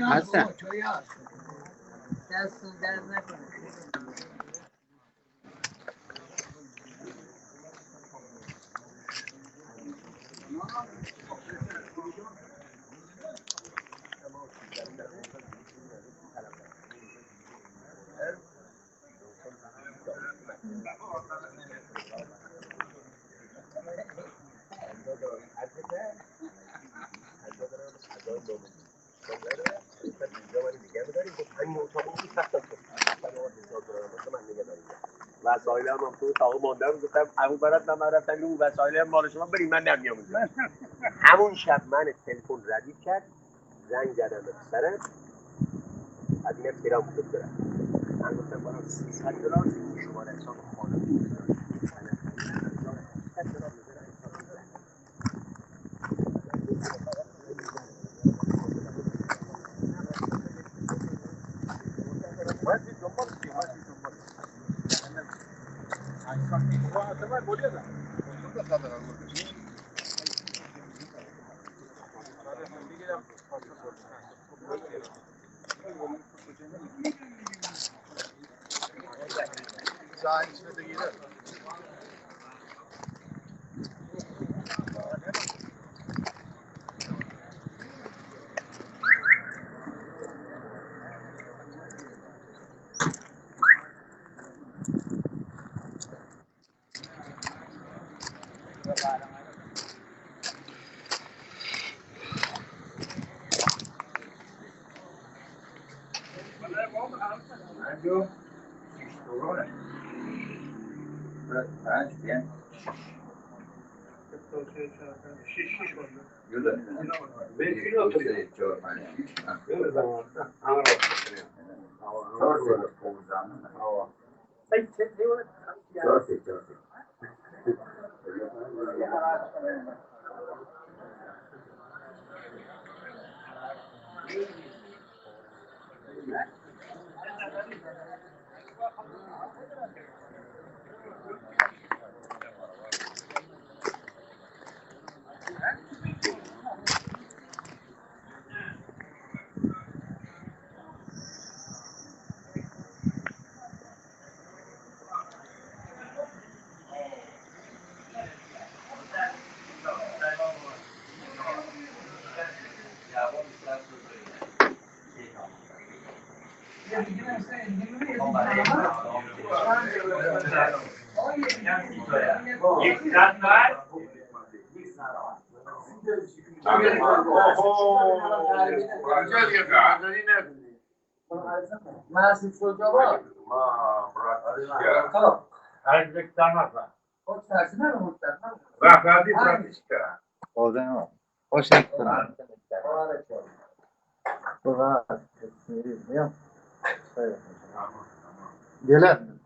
هستم. دستون درد نکنه. وسایل هم تو تاقه ماندم گفتم همون برات من رفتم اون وسایل هم مال شما بریم من نمیام اونجا. همون شب من تلفن ردیف کرد زنگ زدم به پسرم از این افتیرام بودم برم من گفتم برام $300 این شماره حساب خانه بود Masih coba. Kalau Harus bersama Pak. oh tersana muhtar. Berarti praktiska. O zaman o şekilde. Sonra ya. Gelen.